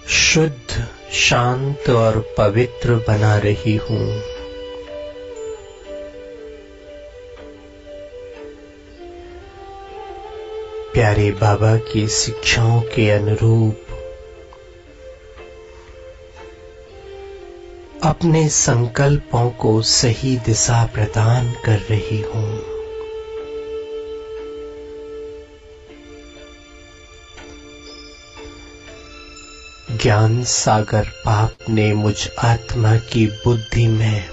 शुद्ध, शांत और पवित्र बना रही हूँ। प्यारे बाबा की शिक्षाओं के अनुरूप अपने संकल्पों को सही दिशा प्रदान कर रही हूँ। ज्ञान सागर पाप ने मुझ आत्मा की बुद्धि में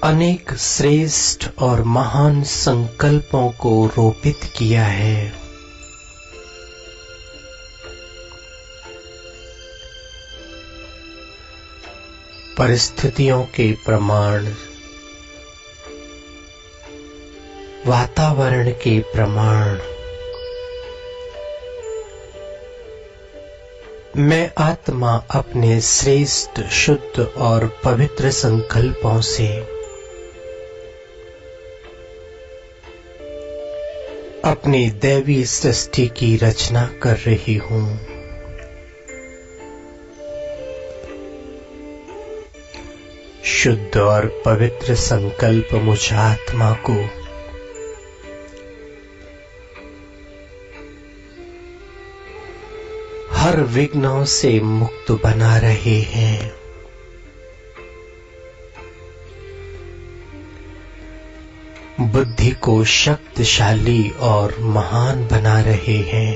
अनेक श्रेष्ठ और महान संकल्पों को रोपित किया है। परिस्थितियों के प्रमाण, वातावरण के प्रमाण मैं आत्मा अपने श्रेष्ठ, शुद्ध और पवित्र संकल्पों से अपनी दैवी सृष्टि की रचना कर रही हूँ। शुद्ध और पवित्र संकल्प मुझ आत्मा को हर विघ्नों से मुक्त बना रहे हैं। बुद्धि को शक्तिशाली और महान बना रहे हैं।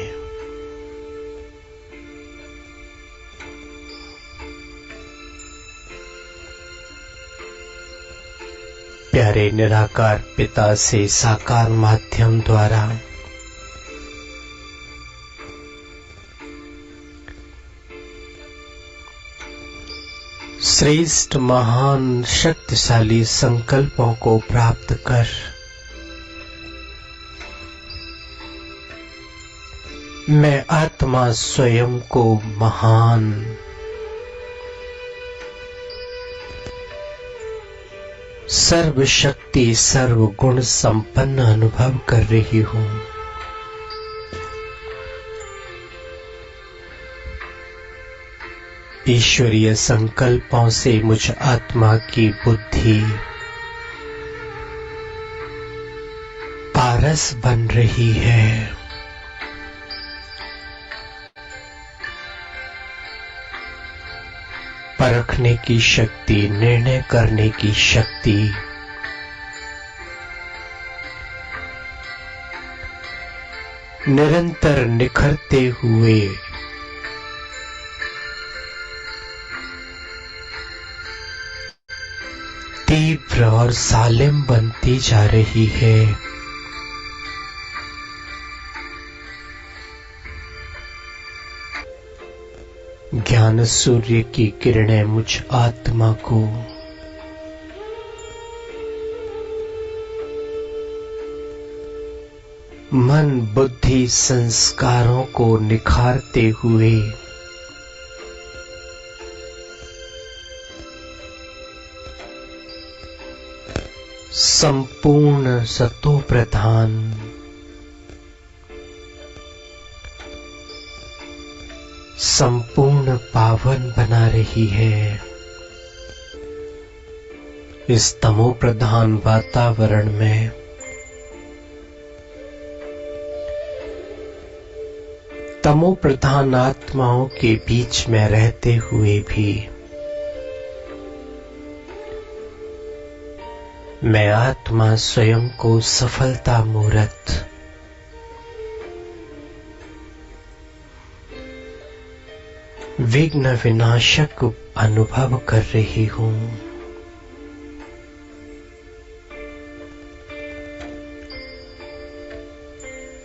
प्यारे निराकार पिता से साकार माध्यम द्वारा श्रेष्ठ, महान, शक्तिशाली संकल्पों को प्राप्त कर मैं आत्मा स्वयं को महान, सर्वशक्ति, सर्वगुण संपन्न अनुभव कर रही हूँ। ईश्वरीय संकल्पों से मुझ आत्मा की बुद्धि पारस बन रही है। परखने की शक्ति, निर्णय करने की शक्ति, निरंतर निखरते हुए तीव्र और सालिम बनती जा रही है। ज्ञान सूर्य की किरणें मुझ आत्मा को मन, बुद्धि, संस्कारों को निखारते हुए संपूर्ण सतो प्रधान, संपूर्ण पावन बना रही है। इस तमो प्रधान वातावरण में तमो प्रधान आत्माओं के बीच में रहते हुए भी मैं आत्मा स्वयं को सफलता मूर्त विघ्न विनाशक अनुभव कर रही हूँ।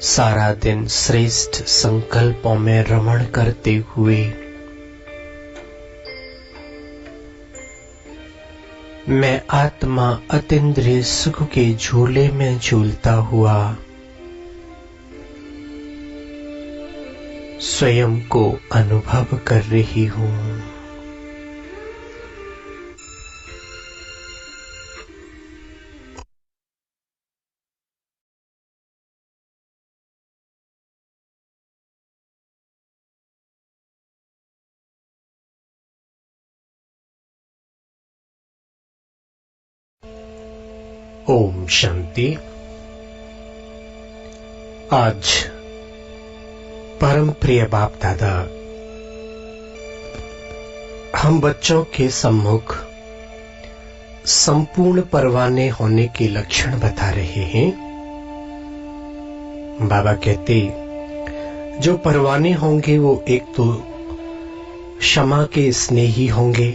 सारा दिन श्रेष्ठ संकल्पों में रमण करते हुए मैं आत्मा अतीन्द्रिय सुख के झूले में झूलता हुआ स्वयं को अनुभव कर रही हूँ। ओम शांति। आज परम प्रिय बाप दादा हम बच्चों के सम्मुख संपूर्ण परवाने होने के लक्षण बता रहे हैं। बाबा कहते जो परवाने होंगे वो एक तो क्षमा के स्नेही होंगे,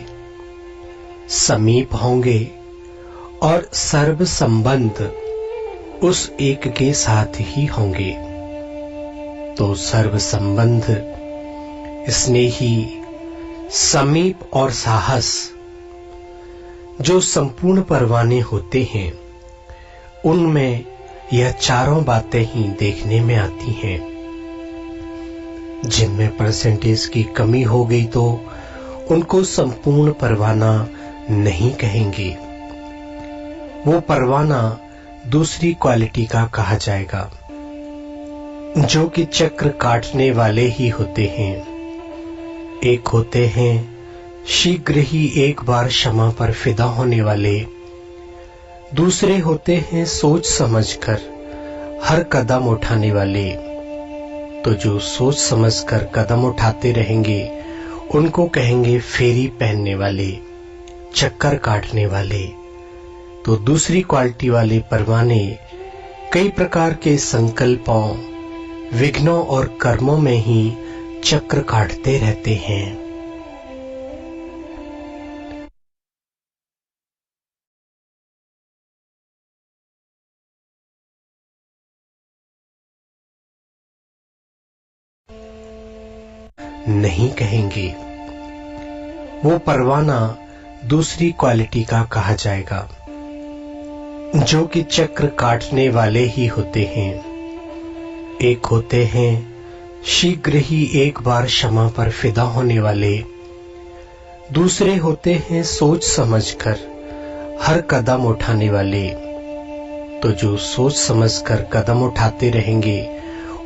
समीप होंगे और सर्व संबंध उस एक के साथ ही होंगे। तो सर्व संबंध, स्नेही, समीप और साहस जो संपूर्ण परवाने होते हैं, उनमें यह चारों बातें ही देखने में आती हैं। जिनमें परसेंटेज की कमी हो गई तो उनको संपूर्ण परवाना नहीं कहेंगे। वो परवाना दूसरी क्वालिटी का कहा जाएगा, जो कि चक्र काटने वाले ही होते हैं। एक होते हैं शीघ्र ही एक बार क्षमा पर फिदा होने वाले, दूसरे होते हैं सोच समझकर हर कदम उठाने वाले। तो जो सोच समझकर कदम उठाते रहेंगे उनको कहेंगे फेरी पहनने वाले, चक्कर काटने वाले। तो दूसरी क्वालिटी वाले परवाने कई प्रकार के संकल्पों, विघ्नों और कर्मों में ही चक्र काटते रहते हैं। नहीं कहेंगे। वो परवाना दूसरी क्वालिटी का कहा जाएगा, जो कि चक्र काटने वाले ही होते हैं। एक होते हैं शीघ्र ही एक बार क्षमा पर फिदा होने वाले, दूसरे होते हैं सोच समझकर हर कदम उठाने वाले। तो जो सोच समझकर कदम उठाते रहेंगे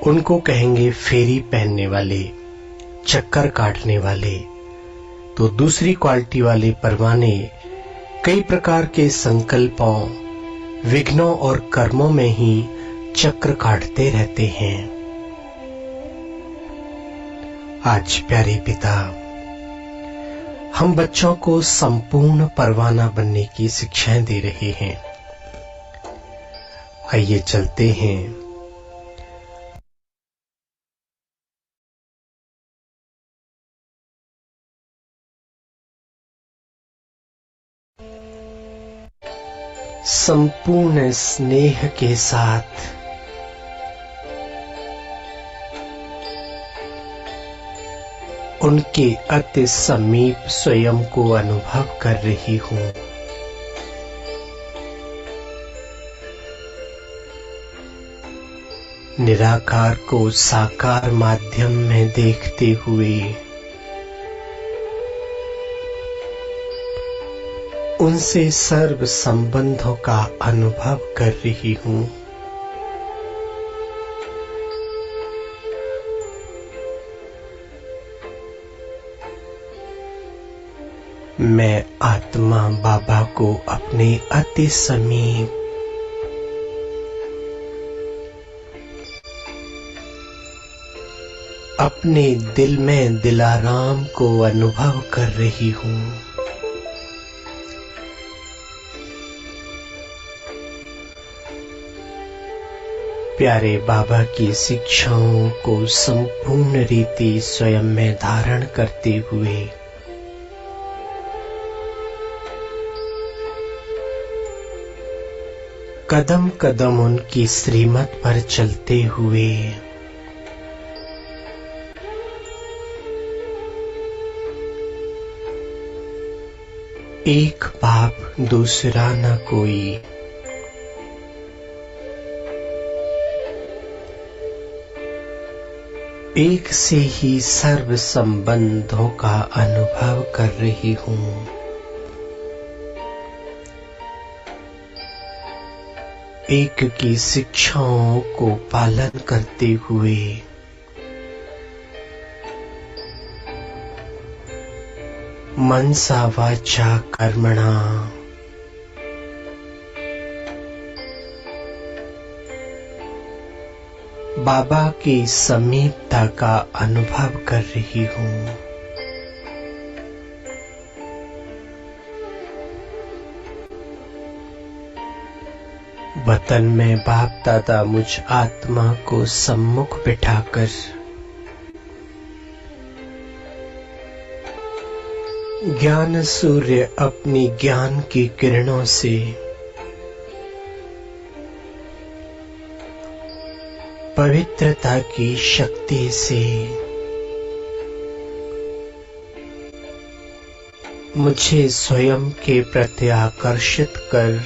उनको कहेंगे फेरी पहनने वाले, चक्कर काटने वाले। तो दूसरी क्वालिटी वाले परवाने कई प्रकार के संकल्पों, विघ्नों और कर्मों में ही चक्र काटते रहते हैं। आज प्यारे पिता हम बच्चों को संपूर्ण परवाना बनने की शिक्षाएं दे रहे हैं। आइए चलते हैं संपूर्ण स्नेह के साथ उनके अति समीप स्वयं को अनुभव कर रही हूं। निराकार को साकार माध्यम में देखते हुए उनसे सर्व संबंधों का अनुभव कर रही हूं। मैं आत्मा बाबा को अपने अति समीप अपने दिल में दिलाराम को अनुभव कर रही हूं। प्यारे बाबा की शिक्षाओं को संपूर्ण रीति स्वयं में धारण करते हुए कदम कदम उनकी श्रीमत पर चलते हुए एक बाप दूसरा न कोई, एक से ही सर्व संबंधों का अनुभव कर रही हूं। एक की शिक्षाओं को पालन करते हुए मनसा वाचा कर्मणा बाबा की समीपता का अनुभव कर रही हूँ। वतन में बाप दादा मुझ आत्मा को सम्मुख बिठाकर ज्ञान सूर्य अपनी ज्ञान की किरणों से पवित्रता की शक्ति से मुझे स्वयं के प्रति आकर्षित कर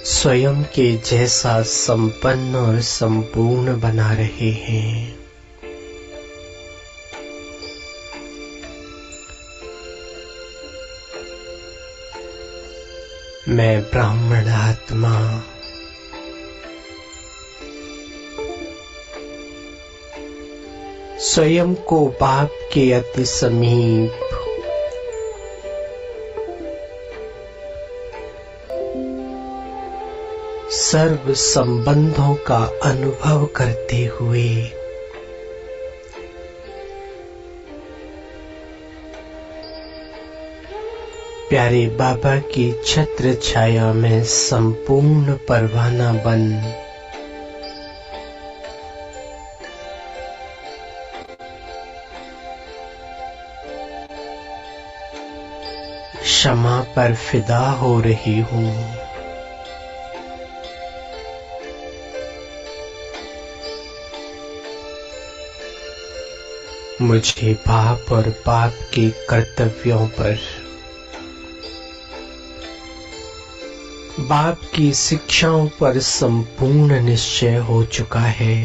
स्वयं के जैसा संपन्न और संपूर्ण बना रहे हैं। मैं ब्राह्मण आत्मा स्वयं को बाप के अति समीप सर्व संबंधों का अनुभव करते हुए प्यारे बाबा की छत्र छाया में संपूर्ण परवाना बन क्षमा पर फिदा हो रही हूँ। मुझे पाप और पाप के कर्तव्यों पर बाप की शिक्षाओं पर संपूर्ण निश्चय हो चुका है।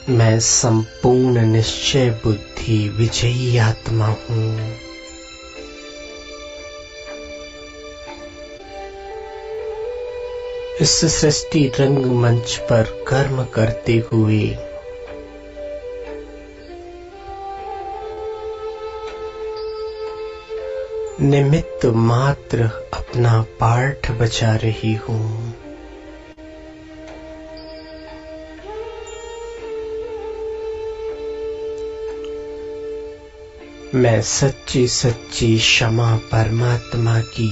मैं संपूर्ण निश्चय बुद्धि विजयी आत्मा हूँ। इस सृष्टि रंगमंच पर कर्म करते हुए निमित्त मात्र अपना पाठ बजा रही हूँ। मैं सच्ची सच्ची क्षमा परमात्मा की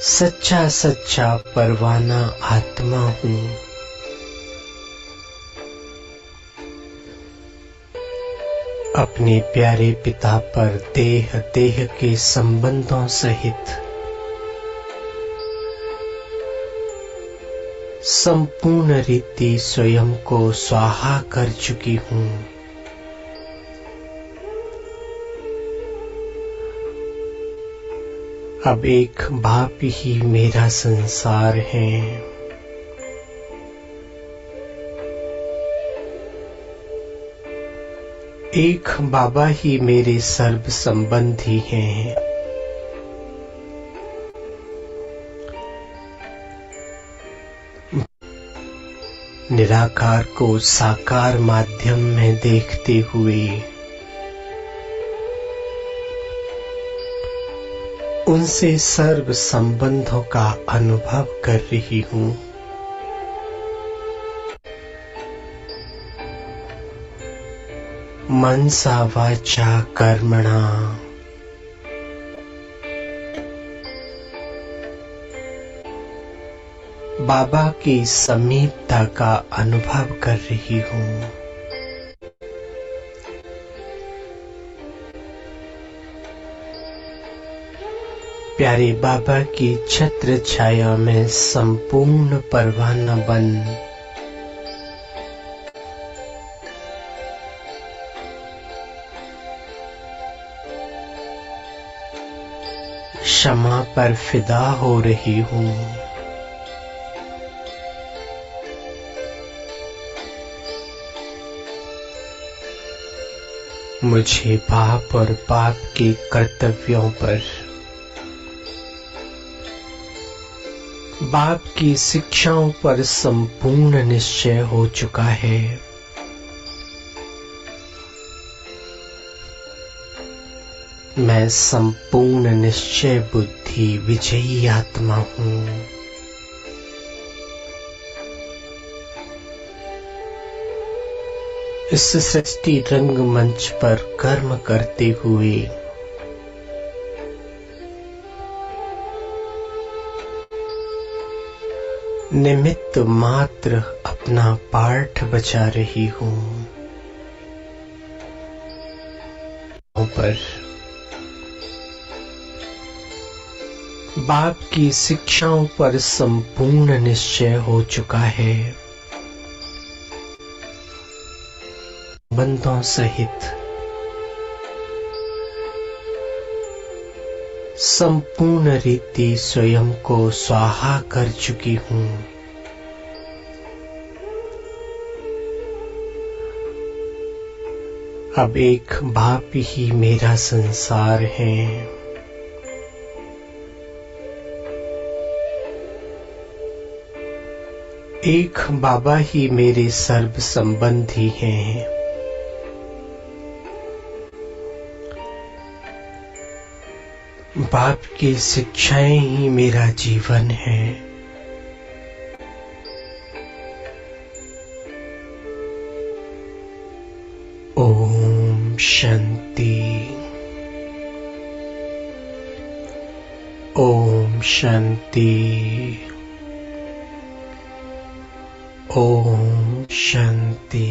सच्चा सच्चा परवाना आत्मा हूँ। अपने प्यारे पिता पर देह देह के संबंधों सहित संपूर्ण रीति स्वयं को स्वाहा कर चुकी हूँ। अब एक बाप ही मेरा संसार है। एक बाबा ही मेरे सर्व संबंधी हैं। निराकार को साकार माध्यम में देखते हुए उनसे सर्व संबंधों का अनुभव कर रही हूँ। मनसा वाचा कर्मणा बाबा की समीपता का अनुभव कर रही हूँ। प्यारे बाबा की छत्र छाया में संपूर्ण परवाना बन क्षमा पर फिदा हो रही हूँ। मुझे पाप और पाप के कर्तव्यों पर बाप की शिक्षाओं पर संपूर्ण निश्चय हो चुका है। मैं संपूर्ण निश्चय बुद्धि विजयी आत्मा हूँ। इस सृष्टि रंगमंच पर कर्म करते हुए निमित्त मात्र अपना पाठ बचा रही हूँ। पर बाप की शिक्षाओं पर संपूर्ण निश्चय हो चुका है। बंधों सहित संपूर्ण रीति स्वयं को स्वाहा कर चुकी हूँ। अब एक बाप ही मेरा संसार है। एक बाबा ही मेरे सर्व संबंधी हैं। बाप की शिक्षाएं ही मेरा जीवन है। ओम शांति। ओम शांति। ओम शांति।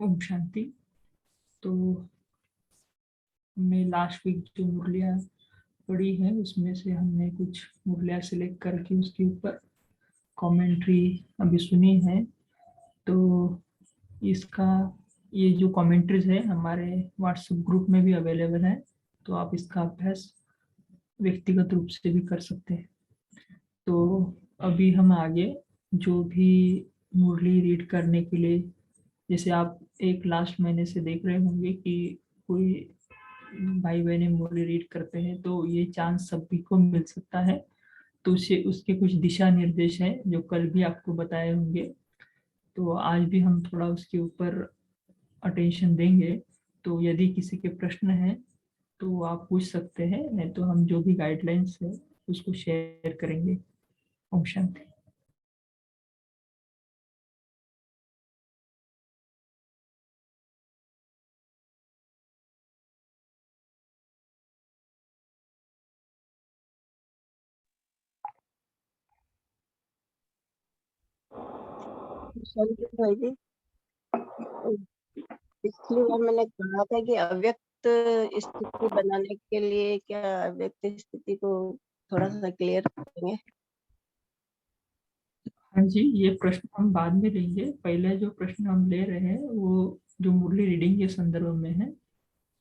ओम शांति। तो हमने लास्ट वीक जो मुरलियाँ पढ़ी है उसमें से हमने कुछ मुरलियाँ सिलेक्ट करके उसके ऊपर कमेंट्री अभी सुनी है। तो इसका ये जो कमेंट्रीज है हमारे व्हाट्सएप ग्रुप में भी अवेलेबल है, तो आप इसका अभ्यास व्यक्तिगत रूप से भी कर सकते हैं। तो अभी हम आगे जो भी मुरली रीड करने के लिए, जैसे आप एक लास्ट महीने से देख रहे होंगे कि कोई भाई बहने मुरली रीड करते हैं, तो ये चांस सभी को मिल सकता है। तो उसे उसके कुछ दिशा निर्देश हैं जो कल भी आपको बताए होंगे, तो आज भी हम थोड़ा उसके ऊपर अटेंशन देंगे। तो यदि किसी के प्रश्न हैं तो आप पूछ सकते हैं, नहीं तो हम जो भी गाइडलाइंस है उसको शेयर करेंगे। ओम शांति। शांति भाई जी, पिछली बार मैंने कहा था कि अव्यक्त स्थिति बनाने के लिए क्या अव्यक्त स्थिति को थोड़ा सा क्लियर करेंगे? हाँ जी, ये प्रश्न हम बाद में लेंगे। पहले जो प्रश्न हम ले रहे हैं वो जो मुरली रीडिंग के संदर्भ में है,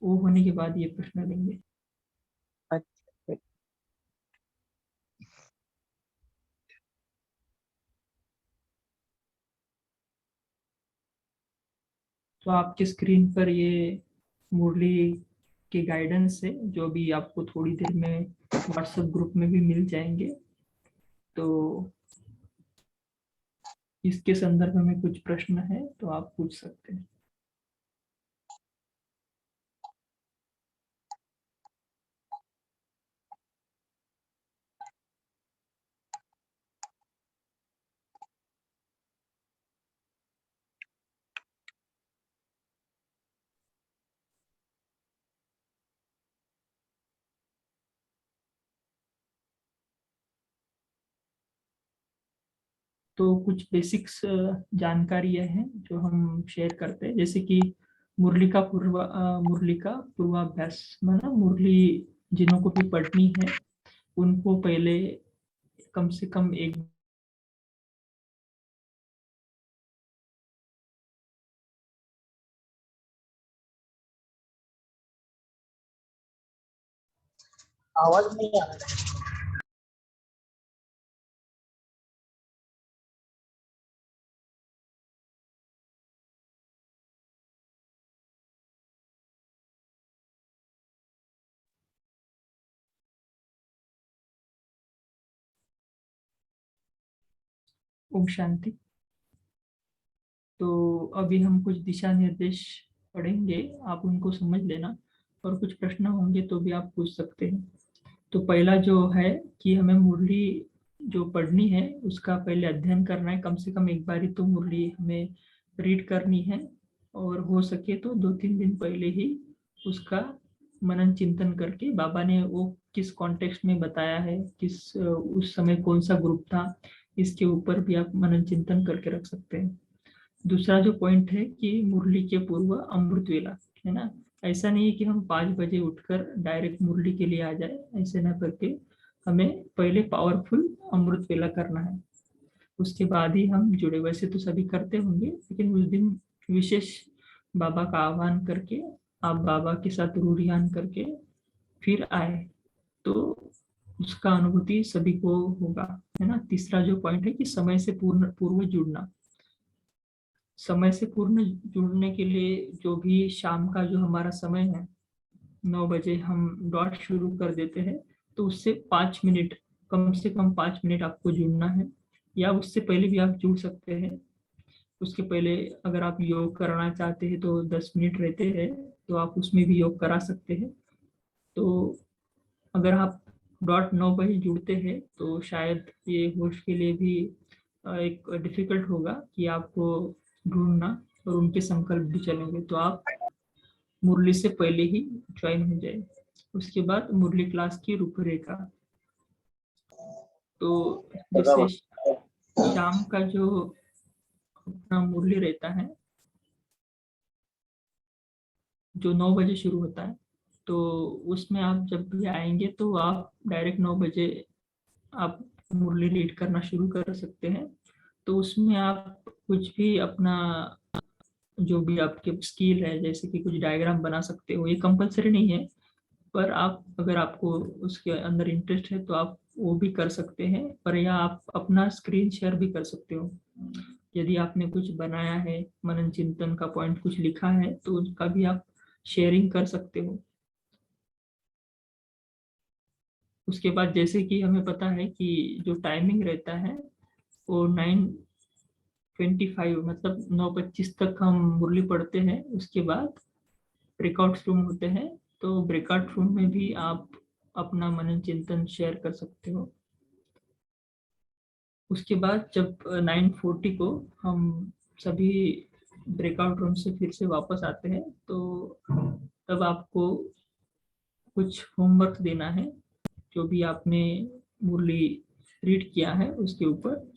वो होने के बाद ये प्रश्न लेंगे। अच्छा, तो आपकी स्क्रीन पर ये मुरली के गाइडेंस है जो भी आपको थोड़ी देर में व्हाट्सएप ग्रुप में भी मिल जाएंगे। तो इसके संदर्भ में कुछ प्रश्न है तो आप पूछ सकते हैं। तो कुछ बेसिक्स जानकारियां हैं जो हम शेयर करते हैं, जैसे कि मुरली का पूर्वाभ्यास, माना मुरली जिन्हों को भी पढ़नी है उनको पहले कम से कम एक आवाज नहीं आ रहा है। ओम शांति। तो अभी हम कुछ दिशा निर्देश पढ़ेंगे, आप उनको समझ लेना, और कुछ प्रश्न होंगे तो भी आप पूछ सकते हैं। तो पहला जो है कि हमें मुरली जो पढ़नी है उसका पहले अध्ययन करना है। कम से कम एक बार ही तो मुरली हमें रीड करनी है, और हो सके तो 2-3 दिन पहले ही उसका मनन चिंतन करके बाबा ने वो किस कॉन्टेक्स्ट में बताया है, किस उस समय कौन सा ग्रुप था, इसके ऊपर भी आप मनन चिंतन करके रख सकते हैं। दूसरा जो पॉइंट है कि मुरली के पूर्व अमृत वेला है ना। ऐसा नहीं है कि हम 5 बजे उठकर डायरेक्ट मुरली के लिए आ जाए, ऐसे ना करके हमें पहले पावरफुल अमृत वेला करना है, उसके बाद ही हम जुड़े। वैसे तो सभी करते होंगे, लेकिन उस दिन विशेष बाबा का आह्वान करके आप बाबा के साथ रूढ़ियान करके फिर आए तो उसका अनुभूति सभी को होगा, है ना। तीसरा जो पॉइंट है कि समय से पूर्व जुड़ना। समय से पूर्ण जुड़ने के लिए जो भी शाम का जो हमारा समय है 9 बजे हम डॉट शुरू कर देते हैं, तो उससे 5 मिनट, कम से कम 5 मिनट आपको जुड़ना है, या उससे पहले भी आप जुड़ सकते हैं। उसके पहले अगर आप योग करना चाहते हैं तो 10 मिनट रहते हैं, तो आप उसमें भी योग करा सकते हैं। तो अगर आप डॉट 9 बजे जुड़ते हैं तो शायद ये होस्ट के लिए भी एक डिफिकल्ट होगा कि आपको ढूंढना, और उनके संकल्प भी चलेंगे, तो आप मुरली से पहले ही ज्वाइन हो जाए। उसके बाद मुरली क्लास की रूपरेखा। तो जैसे शाम का जो अपना मुरली रहता है जो 9 बजे शुरू होता है, तो उसमें आप जब भी आएंगे तो आप डायरेक्ट 9 बजे आप मुरली रीड करना शुरू कर सकते हैं। तो उसमें आप कुछ भी अपना जो भी आपके स्किल है, जैसे कि कुछ डायग्राम बना सकते हो, ये कंपलसरी नहीं है, पर आप अगर आपको उसके अंदर इंटरेस्ट है तो आप वो भी कर सकते हैं। पर या आप अपना स्क्रीन शेयर भी कर सकते हो, यदि आपने कुछ बनाया है, मनन चिंतन का पॉइंट कुछ लिखा है तो उसका भी आप शेयरिंग कर सकते हो। उसके बाद जैसे कि हमें पता है कि जो टाइमिंग रहता है वो 9:25 मतलब 9:25 तक हम मुरली पढ़ते हैं। उसके बाद ब्रेकआउट रूम होते हैं, तो ब्रेकआउट रूम में भी आप अपना मनन चिंतन शेयर कर सकते हो। उसके बाद जब 9:40 को हम सभी ब्रेकआउट रूम से फिर से वापस आते हैं, तो तब आपको कुछ होमवर्क देना है, जो भी आपने मुरली रीड किया है उसके ऊपर,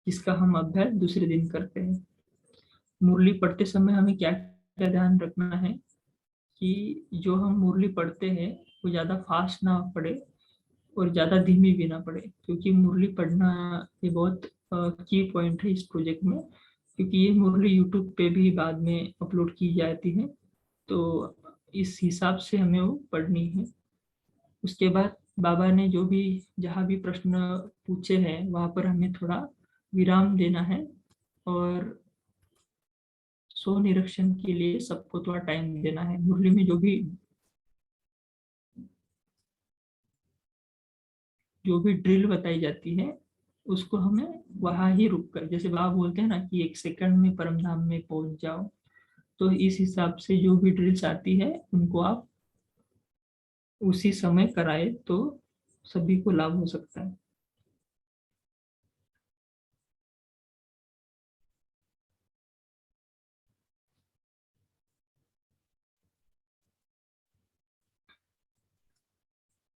जिसका हम अभ्यास दूसरे दिन करते हैं। मुरली पढ़ते समय हमें क्या क्या ध्यान रखना है कि जो हम मुरली पढ़ते हैं वो ज़्यादा फास्ट ना पढ़े और ज़्यादा धीमी भी ना पढ़े, क्योंकि मुरली पढ़ना ये बहुत की पॉइंट है इस प्रोजेक्ट में, क्योंकि ये मुरली यूट्यूब पे भी बाद में अपलोड की जाती है, तो इस हिसाब से हमें वो पढ़नी है। उसके बाद बाबा ने जो भी जहाँ भी प्रश्न पूछे हैं वहाँ पर हमें थोड़ा विराम देना है, और स्व निरीक्षण के लिए सबको थोड़ा टाइम देना है। मुरली में जो भी ड्रिल बताई जाती है उसको हमें वहां ही रुक कर, जैसे बाबा बोलते हैं ना कि 1 सेकंड में परम धाम में पहुंच जाओ, तो इस हिसाब से जो भी ड्रिल्स आती है उनको आप उसी समय कराए तो सभी को लाभ हो सकता है।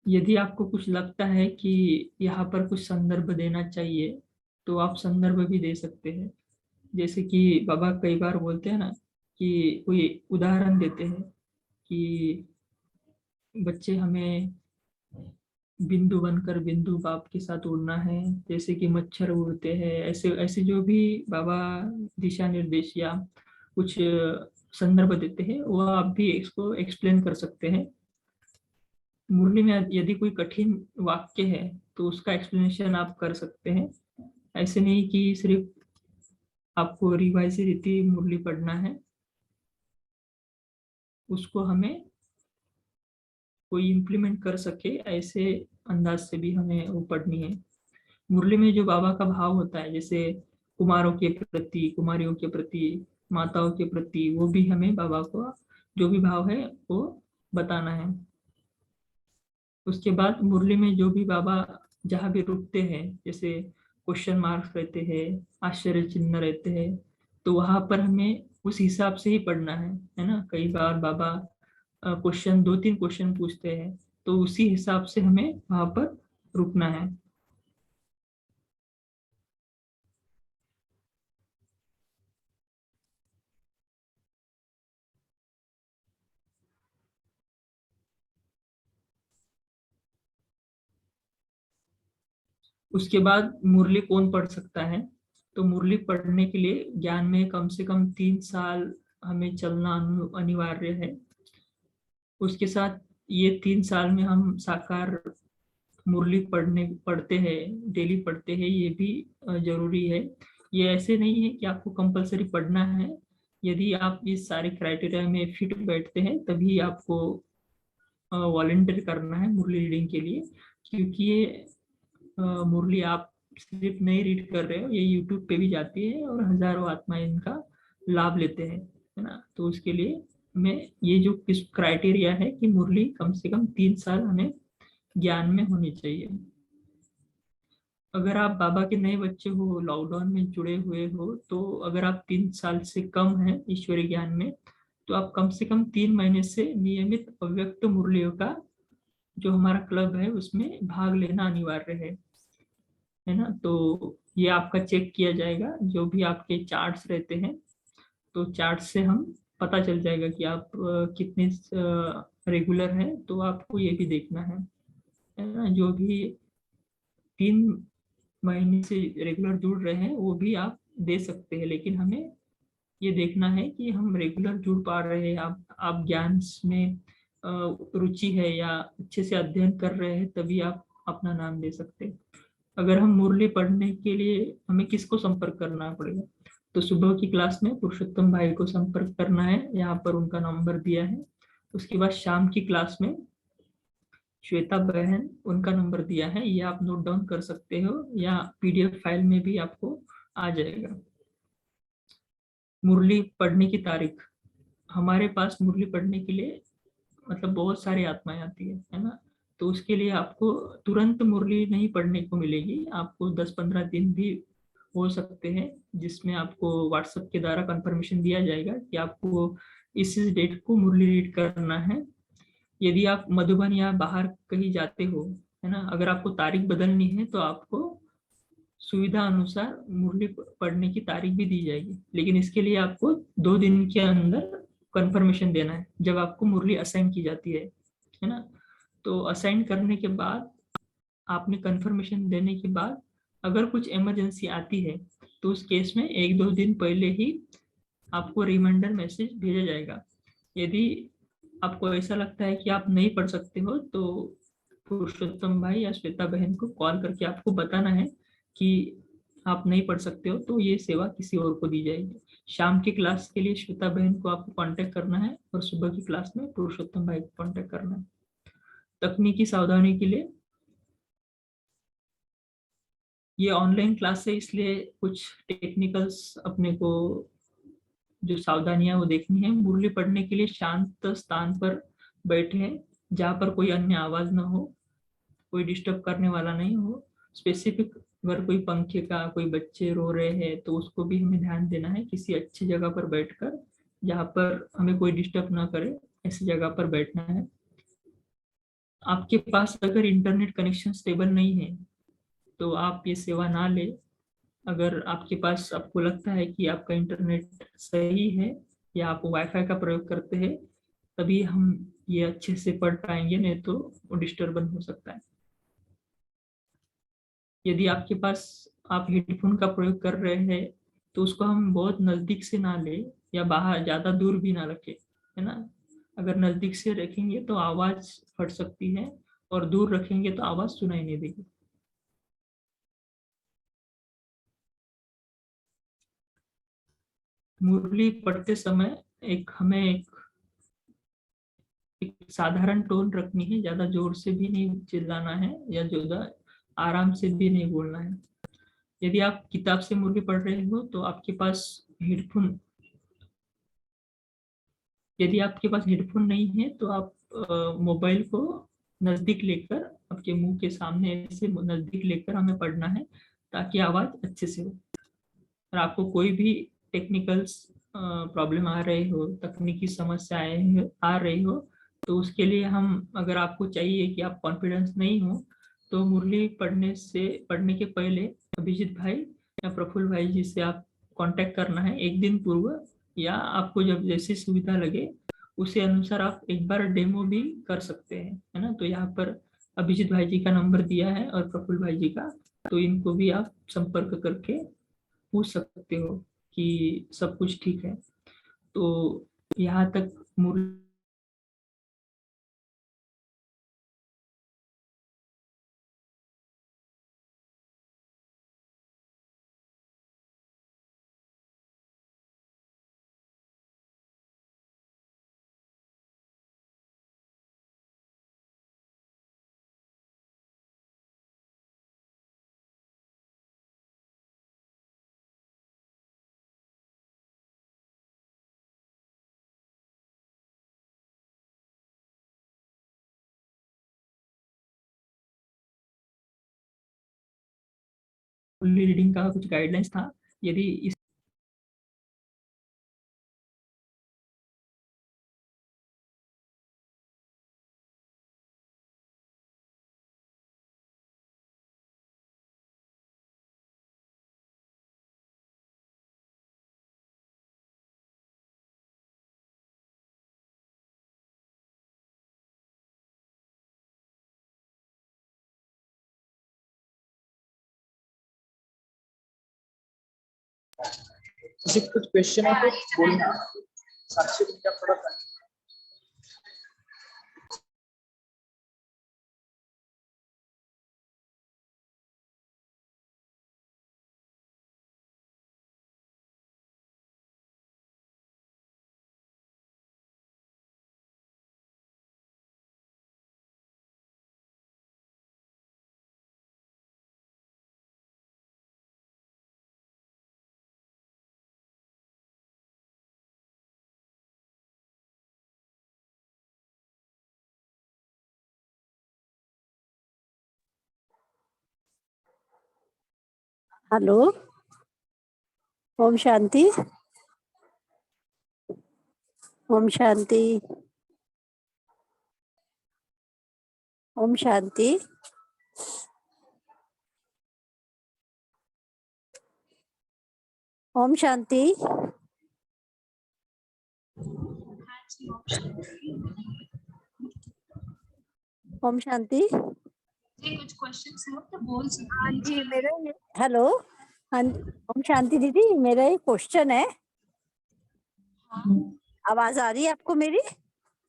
यदि आपको कुछ लगता है कि यहाँ पर कुछ संदर्भ देना चाहिए तो आप संदर्भ भी दे सकते हैं। जैसे कि बाबा कई बार बोलते हैं ना कि कोई उदाहरण देते हैं कि बच्चे हमें बिंदु बनकर बिंदु बाप के साथ उड़ना है, जैसे कि मच्छर उड़ते हैं, ऐसे ऐसे जो भी बाबा दिशा निर्देश या कुछ संदर्भ देते हैं वो आप भी इसको एक्सप्लेन कर सकते हैं। मुरली में यदि कोई कठिन वाक्य है तो उसका एक्सप्लेनेशन आप कर सकते हैं। ऐसे नहीं कि सिर्फ आपको रिवाइज रीति मुरली पढ़ना है, उसको हमें कोई इम्प्लीमेंट कर सके ऐसे अंदाज से भी हमें वो पढ़नी है। मुरली में जो बाबा का भाव होता है, जैसे कुमारों के प्रति, कुमारियों के प्रति, माताओं के प्रति, वो भी हमें बाबा को जो भी भाव है वो बताना है। उसके बाद मुरली में जो भी बाबा जहाँ भी रुकते हैं, जैसे क्वेश्चन मार्क्स रहते हैं, आश्चर्य चिन्ह रहते हैं, तो वहां पर हमें उस हिसाब से ही पढ़ना है ना। कई बार बाबा क्वेश्चन 2-3 क्वेश्चन पूछते हैं, तो उसी हिसाब से हमें वहां पर रुकना है। उसके बाद मुरली कौन पढ़ सकता है? तो मुरली पढ़ने के लिए ज्ञान में कम से कम 3 साल हमें चलना अनिवार्य है। उसके साथ ये 3 साल में हम साकार मुरली पढ़ते हैं, डेली पढ़ते हैं, ये भी जरूरी है। ये ऐसे नहीं है कि आपको कंपलसरी पढ़ना है। यदि आप इस सारे क्राइटेरिया में फिट बैठते हैं तभी आपको वॉलंटियर करना है मुरली रीडिंग के लिए, क्योंकि ये मुरली आप सिर्फ नहीं रीड कर रहे हो, ये यूट्यूब पे भी जाती है और हजारों आत्माएं इनका लाभ लेते हैं, है ना। तो उसके लिए हमें ये जो किस क्राइटेरिया है कि मुरली कम से कम 3 साल हमें ज्ञान में होनी चाहिए। अगर आप बाबा के नए बच्चे हो, लॉकडाउन में जुड़े हुए हो, तो अगर आप 3 साल से कम हैं ईश्वरीय ज्ञान में, तो आप कम से कम 3 महीने से नियमित अव्यक्त मुरलियों का जो हमारा क्लब है उसमें भाग लेना अनिवार्य है ना। तो ये आपका चेक किया जाएगा, जो भी आपके चार्ट्स रहते हैं, तो चार्ट से हम पता चल जाएगा कि आप कितने रेगुलर हैं। तो आपको ये भी देखना है ना। जो भी 3 महीने से रेगुलर जुड़ रहे हैं वो भी आप दे सकते हैं, लेकिन हमें ये देखना है कि हम रेगुलर जुड़ पा रहे हैं, आप ज्ञान में रुचि है या अच्छे से अध्ययन कर रहे हैं, तभी आप अपना नाम दे सकते हैं। अगर हम मुरली पढ़ने के लिए हमें किसको संपर्क करना पड़ेगा? तो सुबह की क्लास में पुरुषोत्तम भाई को संपर्क करना है, यहाँ पर उनका नंबर दिया है। उसके बाद शाम की क्लास में श्वेता बहन, उनका नंबर दिया है, ये आप नोट डाउन कर सकते हो या पीडीएफ फाइल में भी आपको आ जाएगा। मुरली पढ़ने की तारीख, हमारे पास मुरली पढ़ने के लिए मतलब बहुत सारी आत्माएं आती है ना। तो उसके लिए आपको तुरंत मुरली नहीं पढ़ने को मिलेगी, आपको 10-15 दिन भी हो सकते हैं, जिसमें आपको व्हाट्सएप के द्वारा कंफर्मेशन दिया जाएगा कि आपको इस डेट को मुरली रीड करना है। यदि आप मधुबन या बाहर कहीं जाते हो, है ना, अगर आपको तारीख बदलनी है तो आपको सुविधा अनुसार मुरली पढ़ने की तारीख भी दी जाएगी, लेकिन इसके लिए आपको 2 दिन के अंदर कंफर्मेशन देना है जब आपको मुरली असाइन की जाती है ना। तो असाइन करने के बाद, आपने कंफर्मेशन देने के बाद, अगर कुछ इमरजेंसी आती है तो उस केस में 1-2 दिन पहले ही आपको रिमाइंडर मैसेज भेजा जाएगा। यदि आपको ऐसा लगता है कि आप नहीं पढ़ सकते हो, तो पुरुषोत्तम भाई या श्वेता बहन को कॉल करके आपको बताना है कि आप नहीं पढ़ सकते हो, तो ये सेवा किसी और को दी जाएगी। शाम की क्लास के लिए श्वेता बहन को आपको कांटेक्ट करना है और सुबह की क्लास में पुरुषोत्तम भाई को कांटेक्ट करना है। तकनीकी सावधानी के लिए, ये ऑनलाइन क्लास है, इसलिए कुछ टेक्निकल्स अपने को जो सावधानियां वो देखनी है। मुरली पढ़ने के लिए शांत स्थान पर बैठे, जहाँ पर कोई अन्य आवाज ना हो, कोई डिस्टर्ब करने वाला नहीं हो। स्पेसिफिक अगर कोई पंखे का, कोई बच्चे रो रहे हैं तो उसको भी हमें ध्यान देना है। किसी अच्छी जगह पर बैठकर, जहाँ पर हमें कोई डिस्टर्ब ना करे, ऐसी जगह पर बैठना है। आपके पास अगर इंटरनेट कनेक्शन स्टेबल नहीं है तो आप ये सेवा ना ले। अगर आपके पास, आपको लगता है कि आपका इंटरनेट सही है या आप वाईफाई का प्रयोग करते हैं, तभी हम ये अच्छे से पढ़ पाएंगे, नहीं तो वो डिस्टर्बन हो सकता है। यदि आपके पास, आप हेडफोन का प्रयोग कर रहे हैं, तो उसको हम बहुत नजदीक से ना ले या बाहर ज्यादा दूर भी ना रखें, है ना। अगर नजदीक से रखेंगे तो आवाज फट सकती है और दूर रखेंगे तो आवाज सुनाई नहीं देगी। मुरली पढ़ते समय एक साधारण टोन रखनी है, ज्यादा जोर से भी नहीं चिल्लाना है या ज्यादा आराम से भी नहीं बोलना है। यदि आप किताब से मुरली पढ़ रहे हो तो हेडफोन यदि आपके पास हेडफोन नहीं है तो आप मोबाइल को नजदीक लेकर आपके मुंह के सामने ऐसे नजदीक लेकर हमें पढ़ना है ताकि आवाज अच्छे से हो। और आपको कोई भी टेक्निकल प्रॉब्लम आ रही हो, तकनीकी समस्याएं आ रही हो, तो उसके लिए अगर आपको चाहिए कि आप कॉन्फिडेंस नहीं हो तो मुरली पढ़ने के पहले अभिजीत भाई या प्रफुल्ल भाई जी से आप कांटेक्ट करना है एक दिन पूर्व, या आपको जब जैसी सुविधा लगे उसे अनुसार आप एक बार डेमो भी कर सकते हैं, है ना। तो यहाँ पर अभिजीत भाई जी का नंबर दिया है और प्रफुल्ल भाई जी का, तो इनको भी आप संपर्क करके पूछ सकते हो कि सब कुछ ठीक है। तो यहाँ तक मुरली रीडिंग का कुछ गाइडलाइंस था। यदि इस किसी को कुछ क्वेश्चन है तो बोलना। साक्षी तुम क्या थोड़ा हेलो, ओम शांति। ओम शांति। ओम शांति। ओम शांति। ओम शांति जी, कुछ क्वेश्चंस हैं तो बोल सकते हाँ हैं। जी, मेरा हेलो। हाँ, ओम शांति दीदी, मेरा एक क्वेश्चन है। हाँ आवाज आ रही है आपको मेरी?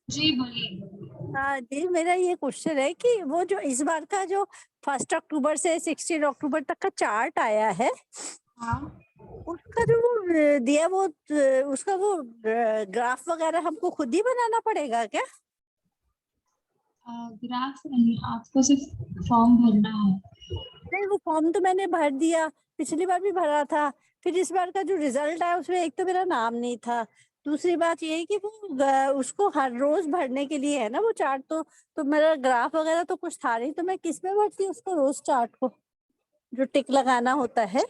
जी, बोलिए। हाँ जी, मेरा ये क्वेश्चन है कि वो जो इस बार का जो 1 अक्टूबर से 16 अक्टूबर तक का चार्ट आया है, हाँ उसका जो वो दिया वो उसका वो ग्राफ वगैरह हमको खुद ही बनाना पड़ेगा क्या? ग्राफ नहीं, आपको सिर्फ फॉर्म भरना है। नहीं, वो फॉर्म तो मैंने भर दिया, पिछली बार भी भरा था। फिर इस बार का जो रिजल्ट आया उसमें एक तो मेरा नाम नहीं था, दूसरी बात ये है कि वो उसको हर रोज भरने के लिए है ना वो चार्ट, तो मेरा ग्राफ वगैरह तो कुछ था नहीं, तो मैं किस में भरती उसको रोज चार्ट को जो टिक लगाना होता है?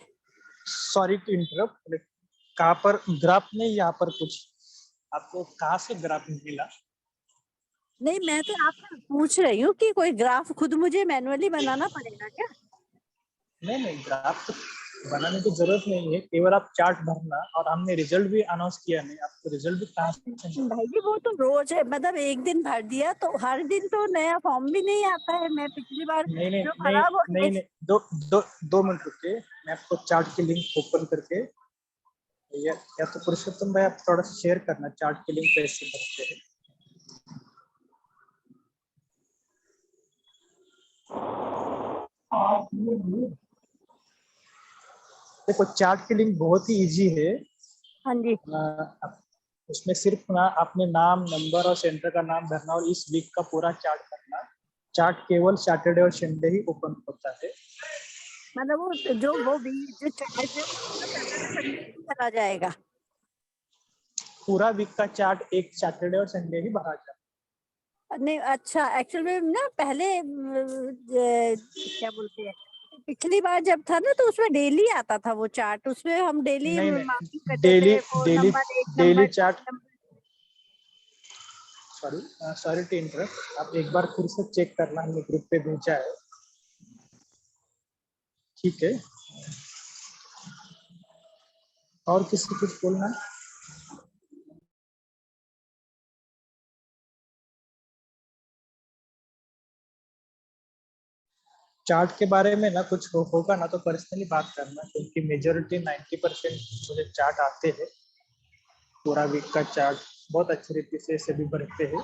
सॉरी टू इंटरप्ट, कहाँ पर ग्राफ में यहाँ पर कुछ आपको कहाँ से ग्राफ मिला? नहीं, मैं तो आपसे पूछ रही हूँ कि कोई ग्राफ खुद मुझे मैनुअली बनाना पड़ेगा क्या? नहीं, ग्राफ तो बनाने की जरूरत नहीं है, केवल आप चार्ट भरना। और हमने रिजल्ट भी अनाउंस किया नहीं, आपको रिजल्ट भी कहाँ से मिला? भाई जी, वो तो रोज है, मतलब एक दिन भर दिया तो हर दिन तो नया फॉर्म भी नहीं आता है। मैं पिछली बार नहीं नहीं जो नहीं भरा वो नहीं नहीं, दो मिनट रुकिए, मैं आपको चार्ट की लिंक ओपन करके या तो पुरुषोत्तम भाई आप थोड़ा शेयर करना चार्ट की लिंक कैसे भरते हैं। देखो चार्ट की लिंक बहुत ही इजी है। हाँ जी। उसमें सिर्फ ना अपने नाम, नंबर और सेंटर का नाम भरना और इस वीक का पूरा चार्ट करना। चार्ट केवल सैटरडे और संडे ही ओपन होता है। मतलब वो जो चार्ज है वो पूरा सैटरडे संडे ही भरा जाएगा। पूरा वीक का चार्ट एक सैटरडे और संडे ही भरा जाता है। नहीं, अच्छा, एक्चुअल में ना पहले क्या बोलते हैं, पिछली बार जब था ना तो उसमें डेली आता था वो चार्ट, उसमें हम डेली नहीं मार्किंग करते डेली थे, 4 daily number, 1 daily number, 2 chart. Number. Sorry to interrupt, आप एक बार फिर से चेक करना, हमने ग्रुप पे भेजा है। ठीक है, और किसी कुछ बोलना है? चार्ट के बारे में ना कुछ होगा ना तो पर्सनली बात करना, क्योंकि मेजोरिटी 90% मुझे चार्ट आते हैं। पूरा वीक का चार्ट बहुत अच्छी रीति से सभी भरते हैं,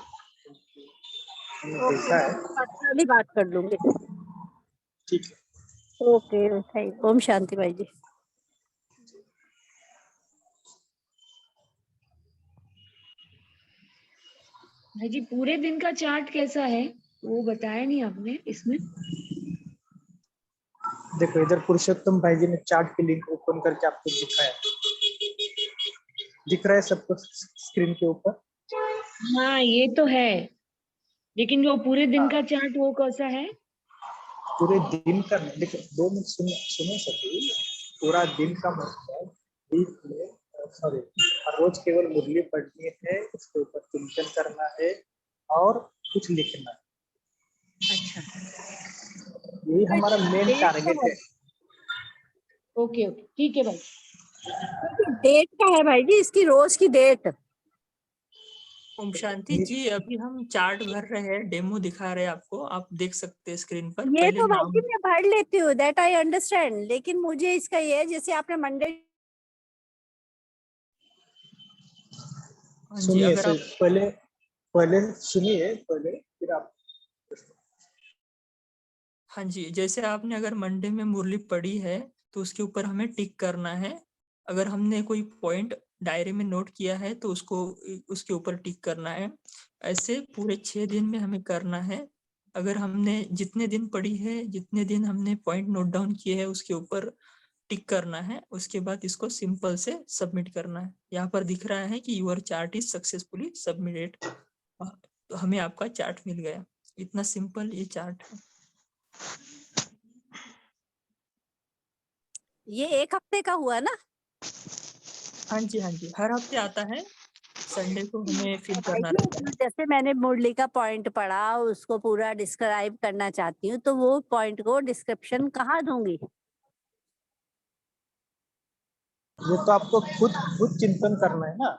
हमने ओके, देखा मैं है। पर्सनली बात कर लूंगी। ठीक है, ओके, थैंक, ओम शांति भाई जी। भाई जी पूरे दिन का चार्ट कैसा है वो बताया नहीं आपने इसमें। देखो इधर पुरुषोत्तम भाई जी ने चार्ट की लिंक ओपन करके आपको दिखाया, दिख रहा है सबको स्क्रीन के ऊपर। हाँ ये तो है, लेकिन जो पूरे दिन का हाँ, चार्ट वो कैसा है? पूरे दिन का नहीं, देखो 2 मिनट सुने सभी। पूरा दिन का मतलब वीक में, सॉरी, हर रोज केवल मुरली पढ़नी है, उसके ऊपर चिंतन करना है और कुछ लिखना है। अच्छा, यही हमारा मेन डेट टारगेट का है, है। ओके ओके ठीक है भाई। डेट का है भाई जी, इसकी रोज की डेट। ओम शांति जी, अभी हम चार्ट भर रहे हैं, डेमो दिखा रहे हैं आपको, आप देख सकते हैं स्क्रीन पर। ये पहले तो भाई नाम। जी मैं भर लेती हूँ, दैट आई अंडरस्टैंड, लेकिन मुझे इसका ये है, जैसे आपने मंडे। हाँ जी, सुनिए अगर आप, पहले पहले सुनिए पहले, फिर आप। हाँ जी, जैसे आपने अगर मंडे में मुरली पढ़ी है तो उसके ऊपर हमें टिक करना है। अगर हमने कोई पॉइंट डायरी में नोट किया है तो उसको उसके ऊपर टिक करना है। ऐसे पूरे 6 दिन में हमें करना है। अगर हमने जितने दिन पढ़ी है, जितने दिन हमने पॉइंट नोट डाउन किए हैं, उसके ऊपर टिक करना है। उसके बाद इसको सिंपल से सबमिट करना है। यहाँ पर दिख रहा है कि your chart is successfully submitted, तो हमें आपका चार्ट मिल गया। इतना सिंपल ये चार्ट है। ये 1 हफ्ते का हुआ ना? हाँ जी, हाँ जी, हर हफ्ते आता है, संडे को हमें फिल भाई करना जी, रहता है। जैसे मैंने मुरली का पॉइंट पढ़ा, उसको पूरा डिस्क्राइब करना चाहती हूँ, तो वो पॉइंट को डिस्क्रिप्शन कहाँ दूंगी? ये तो आपको खुद चिंतन करना है ना।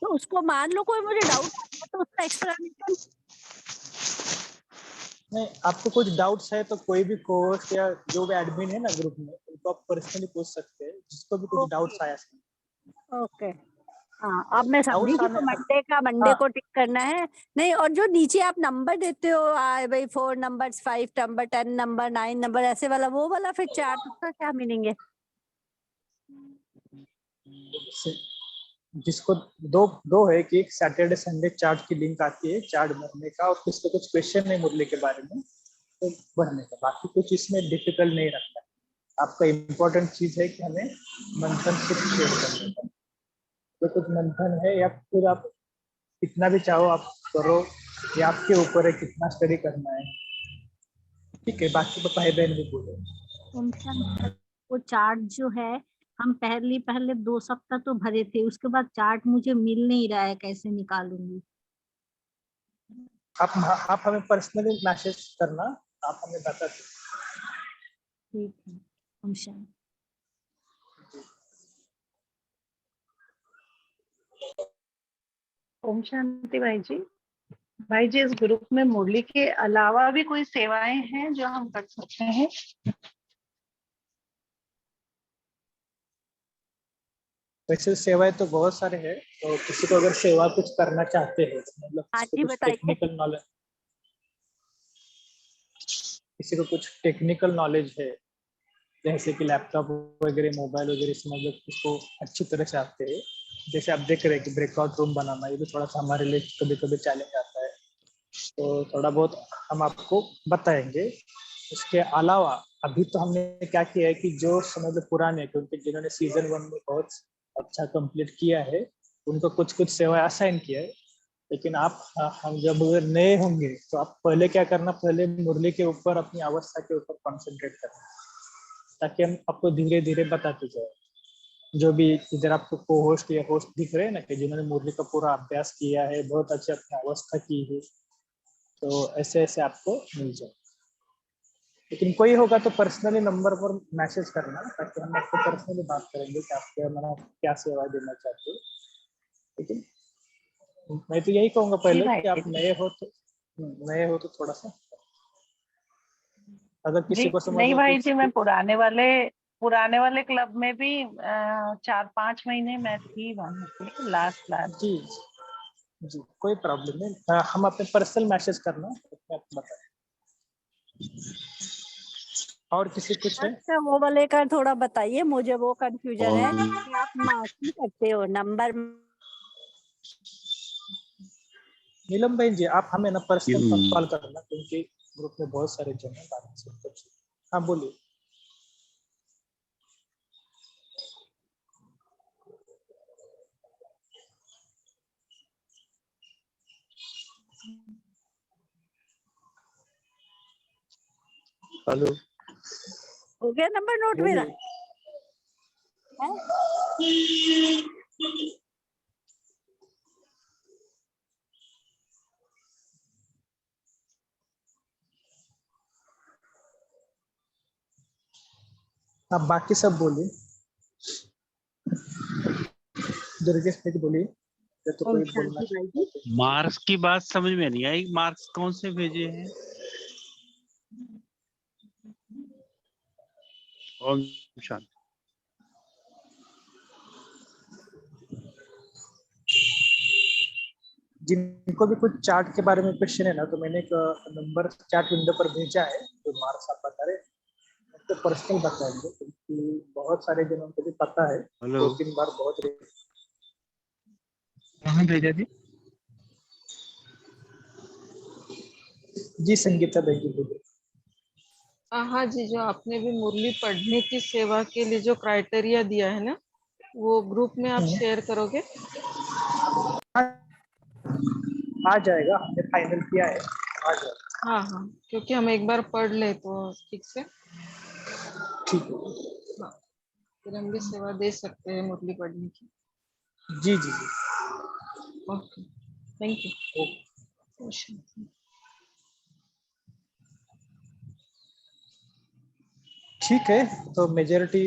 तो उसको मान लो कोई मुझे डाउट आ गया तो उसका एक्सप्लेनेशन। नहीं, आपको कुछ डाउट्स है तो कोई भी कोच या जो भी एडमिन है ना ग्रुप में, उनको आप पर्सनली पूछ सकते हैं, जिसको भी कुछ डाउट्स आया। ओके, हाँ, अब मैं समझी डाउट्स कि आने, तो मंडे हाँ, को टिक करना है। नहीं, और जो नीचे आप नंबर देते हो, भाई 4 नंबर, 5 नंबर, 10 नंबर, 9 नंबर, ऐसे वाला, वो वाला फिर चार्ट, उसका क्या मीनिंग है? जिसको दो है कि एक सैटरडे संडे चार्ट की लिंक आती है चार्ट भरने का, और किसको कुछ क्वेश्चन है मुरली के बारे में तो भरने का। बाकी कुछ इसमें डिफिकल्ट नहीं रखता है। आपका इम्पोर्टेंट चीज है कि हमें मंथन सिर्फ शेयर करने का। तो कुछ मंथन है या फिर आप कितना भी चाहो आप करो, ये आपके ऊपर है कितना स्टडी करना है। ठीक है, बाकी तो भाई बहन भी बोले। वो चार्ट जो है, हम पहले 2 सप्ताह तो भरे थे, उसके बाद चार्ट मुझे मिल नहीं रहा है, कैसे निकालूंगी? आप हमें पर्सनली मैसेज करना, आप हमें बता दीजिए। ठीक है, हम शायद। ओम शांति भाई जी। भाई जी, इस ग्रुप में मुरली के अलावा भी कोई सेवाएं हैं जो हम कर सकते हैं? वैसे सेवाएं तो बहुत सारे हैं, तो किसी को अगर सेवा कुछ करना चाहते हैं, मतलब हाँ किसी को जी, कुछ बताइए। Technical knowledge. किसी को कुछ टेक्निकल नॉलेज है, जैसे कि लैपटॉप वगैरह, मोबाइल वगैरह, इसमें मतलब इसको अच्छी तरह से आते हैं, जैसे आप देख रहे हैं कि ब्रेकआउट रूम बनाना, ये भी थोड़ा सा हमारे लिए कभी कभी चैलेंज आता है, तो थोड़ा बहुत हम आपको बताएंगे। इसके अलावा अभी तो हमने क्या किया है कि जो समझ लो पुराने, क्योंकि जिन्होंने सीजन 1 में बहुत अच्छा कंप्लीट किया है, उनको कुछ कुछ सेवाएं असाइन किया है, लेकिन आप हम जब अगर नए होंगे तो आप पहले क्या करना, पहले मुरली के ऊपर, अपनी अवस्था के ऊपर कॉन्सेंट्रेट करना, ताकि हम आपको धीरे धीरे बताते जाए। जो भी इधर आपको को होस्ट या होस्ट दिख रहे हैं ना, कि जिन्होंने मुरली का पूरा अभ्यास किया है, बहुत अच्छे अपनी अवस्था की है, तो ऐसे ऐसे आपको मिल जाए। लेकिन कोई होगा तो पर्सनली नंबर पर मैसेज करना, ताकि हम आपको पर्सनली बात करेंगे कि आपके हमारा क्या सेवा देना चाहते हो। लेकिन मैं तो यही कहूँगा पहले कि आप नए हो तो थोड़ा सा, अगर किसी जी को समझ नहीं लो भाई कुछ जी, मैं पुराने वाले क्लब में भी 4-5 महीने मैं थी वहां पे लास्ट। जी जी, कोई प्रॉब्लम नहीं, हम अपने पर्सनल मैसेज करना, मैं आपको बताएं। और किसी कुछ है? अच्छा, वो वाले का थोड़ा बताइए, मुझे वो कंफ्यूजन है कि आप मार्क्स नहीं करते हो नंबर। नीलम भाई जी, आप हमें ना पर्सनल कॉल करना, क्योंकि ग्रुप में बहुत सारे जन हैं, बात से कुछ। हाँ बोलिए। हेलो, हो गया नंबर नोट मेरा? बोलिए। है? आप बाकी सब बोलिए। दुर्गेश भाई बोलिए, या तो ओम कोई बोलना शांति भाई जी। चाहता है? मार्क्स की बात समझ में नहीं आई, मार्क्स कौन से भेजे हैं? ओम शांति। जिनको भी कुछ चार्ट के बारे में क्वेश्चन है ना, तो मैंने एक नंबर चार्ट विंडो पर भेजा है, जो मार्क्स आप बता रहे हैं, तो पर्सनल बताएंगे, क्योंकि बहुत सारे जनों को भी पता है, हेलो, 2-3 बार बहुत। कहाँ भेजा जी? जी संगीता भाई जी बोलिए। हाँ जी, जो आपने भी मुरली पढ़ने की सेवा के लिए जो क्राइटेरिया दिया है ना, वो ग्रुप में आप शेयर करोगे? आ जाएगा, हमने फाइनल किया है, आ जाएगा। हाँ, क्योंकि हम एक बार पढ़ ले तो ठीक से। ठीक है। हाँ, फिर हम भी सेवा दे सकते हैं मुरली पढ़ने की। जी जी जी, ओके, थैंक यू। ठीक है। तो मेजोरिटी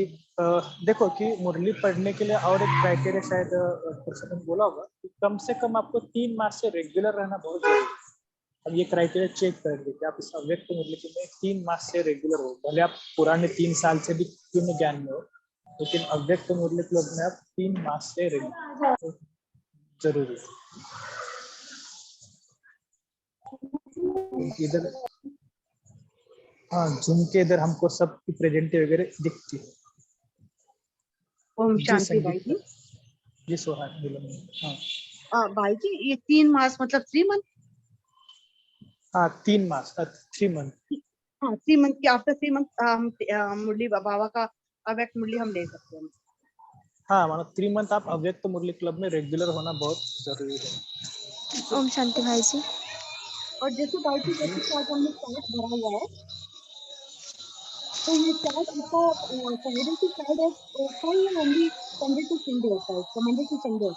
देखो कि मुरली पढ़ने के लिए और एक क्राइटेरिया शायद पर्सन ने बोला होगा कि कम से कम आपको 3 मास से रेगुलर रहना बहुत जरूरी है। अब ये क्राइटेरिया चेक करेंगे कि आप इस अव्यक्त मुरली में 3 मास से रेगुलर हो, भले आप पुराने 3 साल से भी क्यों न ज्ञान में हो, लेकिन अव्यक्त मुरली क्लब में आप 3 मास से रेगुलर जरूरी है। इधर हाँ, जूम के इधर हमको सबकी प्रेजेंटी वगैरह दिखती है। ओम जी शांति भाई संगीत जी। जी सोहान नीलम। हाँ भाई जी, ये 3 मास मतलब 3 मंथ? हाँ 3 मास 3 मंथ। हाँ, 3 मंथ के आफ्टर 3 मंथ हम मुरली बाबा का अव्यक्त मुरली हम ले सकते हैं। हाँ मतलब 3 मंथ आप अव्यक्त मुरली क्लब में रेगुलर होना बहुत जरूरी है। ओम शांति भाई जी। और जैसे भाई जी, जैसे चार्ट हमने चार्ट भरा हुआ है, तो ये चार्ट आपका संडे टू फ्राइडे होता है या ओनली संडे टू संडे होता है? तो मंडे टू संडे?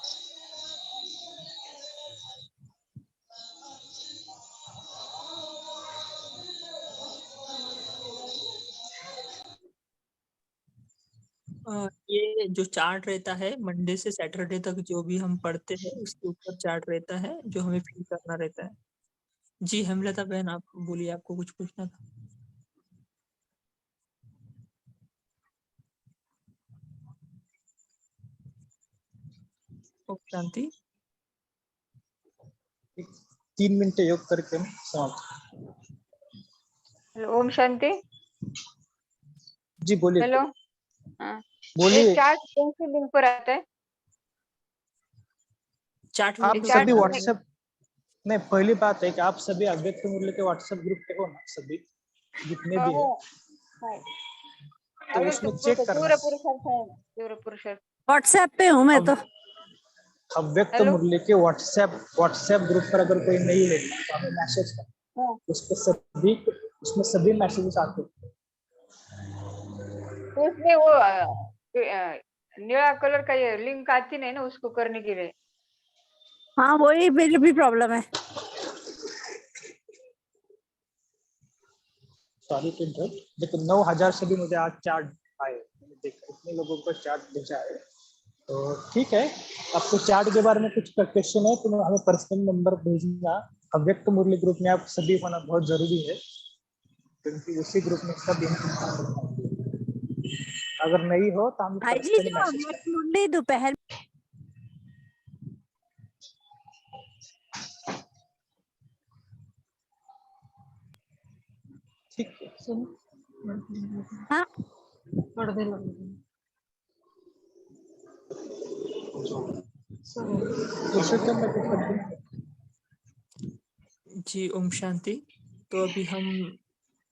ये जो चार्ट रहता है मंडे से सैटरडे तक जो भी हम पढ़ते हैं उसके ऊपर चार्ट रहता है जो हमें फिल करना रहता है। जी हेमलता बहन, आप बोलिए, आपको कुछ पूछना था। ओम शांति। 3 मिनट योग करके हम समाप्त। ओम शांति। जी बोलिए। हेलो। हाँ, ये बोलिए। चार्ट कौन सी लिंक पर आता है? चार्ट आप वीडियो सभी पर व्हाट्सएप नहीं, पहली बात है कि आप सभी अव्यक्त मूल्य के व्हाट्सएप ग्रुप पे हो ना, सभी जितने भी है, तो उसमें चेक करना। पूरे पुरुषार्थ है, पूरे पुरुषार्थ। व्हाट्सएप पे हूँ मैं तो। अव्यक्त हेलो। मूल्य के व्हाट्सएप ग्रुप पर अगर कोई नहीं है तो हमें मैसेज कर, उसमें सभी मैसेजेस आते हैं। तो उसमें वो नीला कलर का ये लिंक आती नहीं ना उसको करने के लिए। हाँ वही मेरी भी प्रॉब्लम है। सॉरी टू इंटरप्ट, लेकिन 9000 से भी मुझे आज चार्ट आए, मैंने देखा इतने लोगों को चार्ट भेजा है। तो ठीक है, आपको चार्ट के बारे में कुछ क्वेश्चन है तो हमें पर्सनल नंबर भेजना। अव्यक्त मूल्य ग्रुप में आप सभी होना बहुत जरूरी है, क्योंकि उसी ग्रुप में सब अगर नहीं हो तो हम भाई जी पर्सनली जो मैसेज अव्यक्त करें। मूल्य दोपहर ठीक है। हाँ पढ़ने लगे। जी ओम शांति। तो अभी हम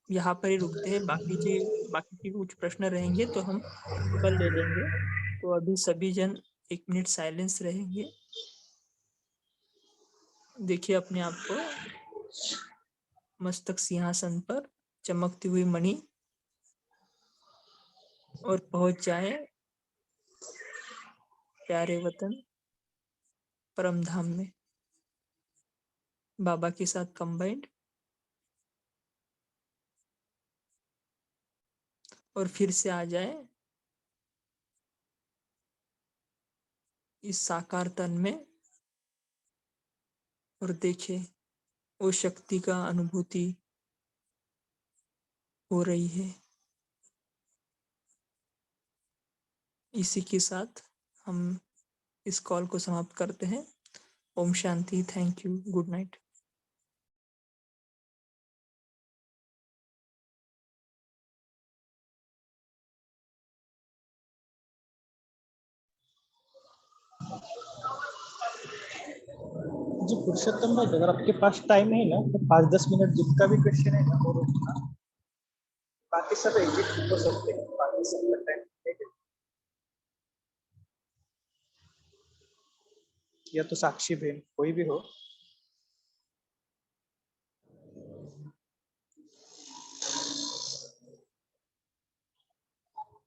यहाँ पर ही रुकते हैं, बाकी के कुछ प्रश्न रहेंगे तो हम कल ले लेंगे। तो अभी सभी जन 1 मिनट साइलेंस रहेंगे। देखिए अपने आप को मस्तक सिंहासन पर चमकती हुई मणि और पहुंच जाए प्यारे वतन परम धाम में बाबा के साथ कंबाइंड, और फिर से आ जाए इस साकार तन में और देखे वो शक्ति का अनुभूति हो रही है। इसी के साथ हम इस कॉल को समाप्त करते हैं। ओम शांति। Thank you. Good night. जी पुरुषोत्तम भाई, अगर आपके पास टाइम है ना तो 5-10 मिनट जिनका भी क्वेश्चन है ना वो रोकना, बाकी सब एग्जिट हो सकते हैं, बाकी सब टाइम या तो साक्षी बहन कोई भी हो,